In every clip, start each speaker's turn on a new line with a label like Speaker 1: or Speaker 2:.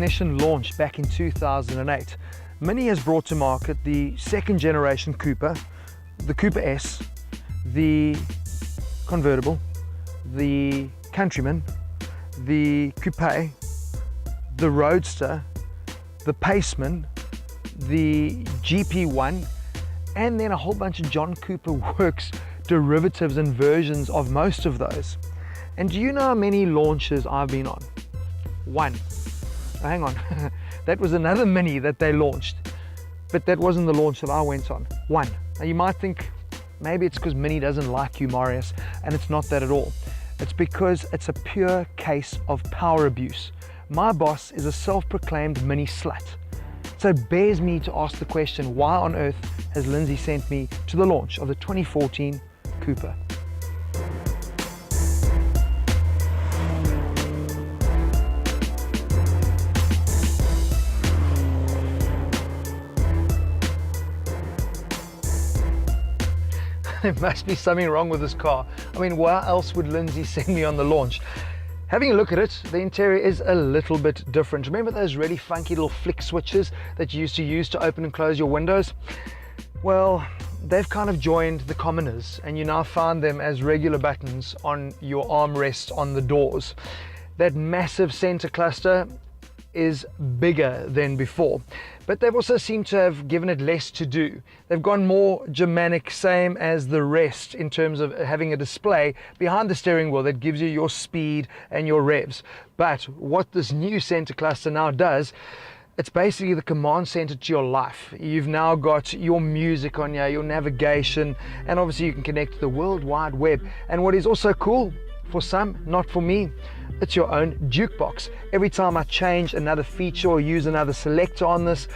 Speaker 1: initial launch back in 2008, Mini has brought to market the second generation Cooper, the Cooper S, the convertible, the Countryman, the Coupe, the Roadster, the Paceman, the GP1, and then a whole bunch of John Cooper Works derivatives and versions of most of those. And do you know how many launches I've been on? One. Oh, hang on, that was another Mini that they launched, but that wasn't the launch that I went on. One. Now you might think maybe it's because Mini doesn't like you, Marius, and it's not that at all. It's because it's a pure case of power abuse. My boss is a self-proclaimed Mini slut. So it bears me to ask the question, why on earth has Lindsay sent me to the launch of the 2014 Cooper? There must be something wrong with this car. I mean, why else would Lindsay send me on the launch? Having a look at it, the interior is a little bit different. Remember those really funky little flick switches that you used to use to open and close your windows? Well, they've kind of joined the commoners, and you now find them as regular buttons on your armrest on the doors. That massive center cluster is bigger than before, but they've also seemed to have given it less to do. They've gone more Germanic, same as the rest, in terms of having a display behind the steering wheel that gives you your speed and your revs. But what this new center cluster now does, it's basically the command center to your life. You've now got your music on here, your navigation, and obviously you can connect to the World Wide Web. And what is also cool, for some, not for me, it's your own jukebox. Every time I change another feature or use another selector on this,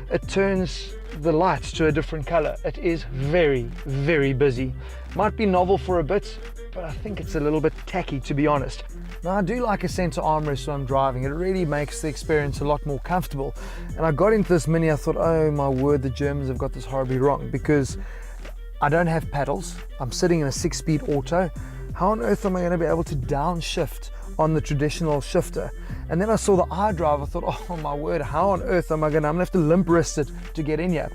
Speaker 1: it turns the lights to a different color. It is very, very busy. Might be novel for a bit, but I think it's a little bit tacky, to be honest. Now, I do like a center armrest when I'm driving. It really makes the experience a lot more comfortable. And I got into this Mini, I thought, oh my word, the Germans have got this horribly wrong, because I don't have paddles. I'm sitting in a 6-speed auto. How on earth am I going to be able to downshift on the traditional shifter? And then I saw the iDrive, I thought, oh my word, how on earth am I going to, I'm going to have to limp wrist it to get in here.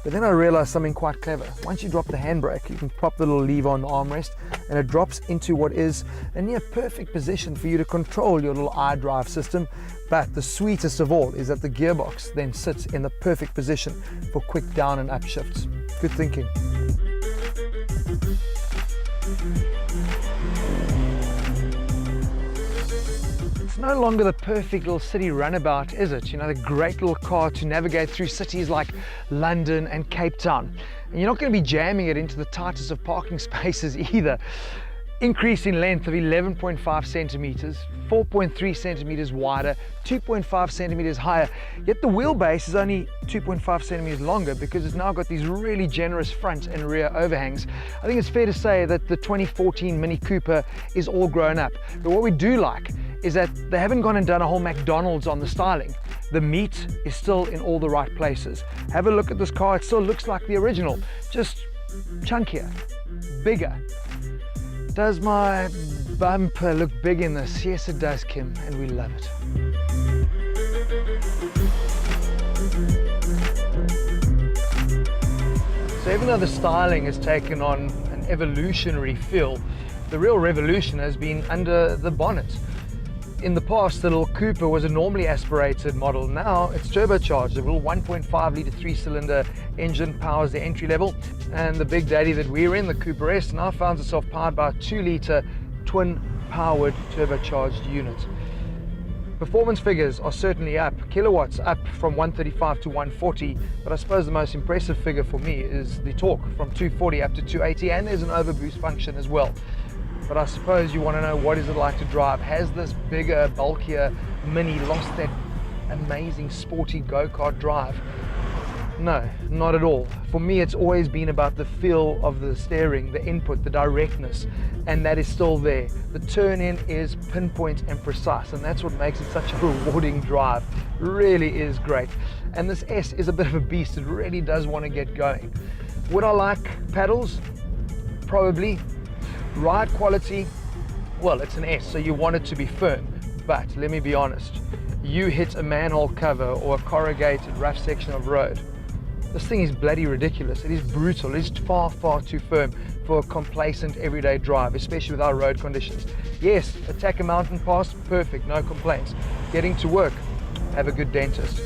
Speaker 1: But then I realized something quite clever. Once you drop the handbrake, you can pop the little lever on the armrest, and it drops into what is a near perfect position for you to control your little iDrive system. But the sweetest of all is that the gearbox then sits in the perfect position for quick down and up shifts. Good thinking. It's no longer the perfect little city runabout, is it? You know, the great little car to navigate through cities like London and Cape Town. And you're not going to be jamming it into the tightest of parking spaces either. Increase in length of 11.5 centimeters, 4.3 centimeters wider, 2.5 centimeters higher, yet the wheelbase is only 2.5 centimeters longer because it's now got these really generous front and rear overhangs. I think it's fair to say that the 2014 Mini Cooper is all grown up. But what we do like is that they haven't gone and done a whole McDonald's on the styling. The meat is still in all the right places. Have a look at this car, it still looks like the original, just chunkier, bigger. Does my bumper look big in this? Yes, it does, Kim, and we love it. So even though the styling has taken on an evolutionary feel, the real revolution has been under the bonnet. In the past, the little Cooper was a normally aspirated model. Now it's turbocharged. The little 1.5 litre 3-cylinder engine powers the entry level, and the big daddy that we're in, the Cooper S, now finds itself powered by a 2-litre twin powered turbocharged unit. Performance figures are certainly up, kilowatts up from 135 to 140, but I suppose the most impressive figure for me is the torque from 240 up to 280, and there's an overboost function as well. But I suppose you want to know, what is it like to drive? Has this bigger, bulkier Mini lost that amazing sporty go-kart drive? No, not at all. For me, it's always been about the feel of the steering, the input, the directness, and that is still there. The turn-in is pinpoint and precise, and that's what makes it such a rewarding drive. Really is great. And this S is a bit of a beast. It really does want to get going. Would I like paddles? Probably. Ride quality, well, it's an S, so you want it to be firm, but let me be honest, you hit a manhole cover or a corrugated rough section of road, this thing is bloody ridiculous. It is brutal. It is far, far too firm for a complacent everyday drive, especially with our road conditions. Yes, attack a mountain pass, perfect, no complaints. Getting to work, have a good dentist.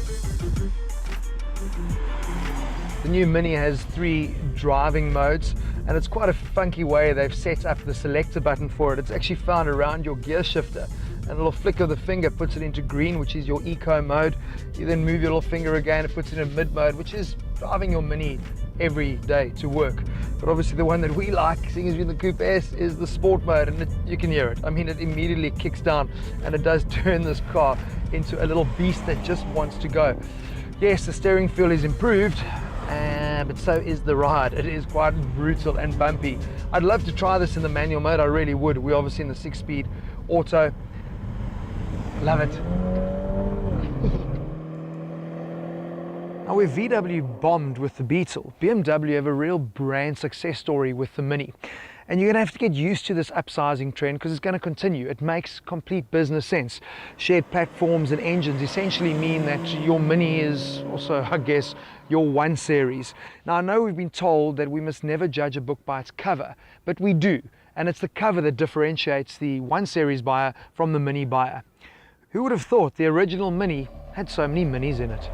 Speaker 1: The new Mini has 3 driving modes, and it's quite a funky way they've set up the selector button for it. It's actually found around your gear shifter, and a little flick of the finger puts it into green, which is your eco mode. You then move your little finger again, it puts it in mid mode, which is driving your Mini every day to work. But obviously the one that we like, seeing as we're in the Coupe S, is the sport mode, and you can hear it. I mean, it immediately kicks down, and it does turn this car into a little beast that just wants to go. Yes, the steering feel is improved, but so is the ride. It is quite brutal and bumpy. I'd love to try this in the manual mode, I really would. We're obviously in the 6-speed auto. Love it. Now, where VW bombed with the Beetle, BMW have a real brand success story with the Mini. And you're going to have to get used to this upsizing trend because it's going to continue. It makes complete business sense. Shared platforms and engines essentially mean that your Mini is also, I guess, your 1 Series. Now, I know we've been told that we must never judge a book by its cover, but we do. And it's the cover that differentiates the 1 Series buyer from the Mini buyer. Who would have thought the original Mini had so many Minis in it?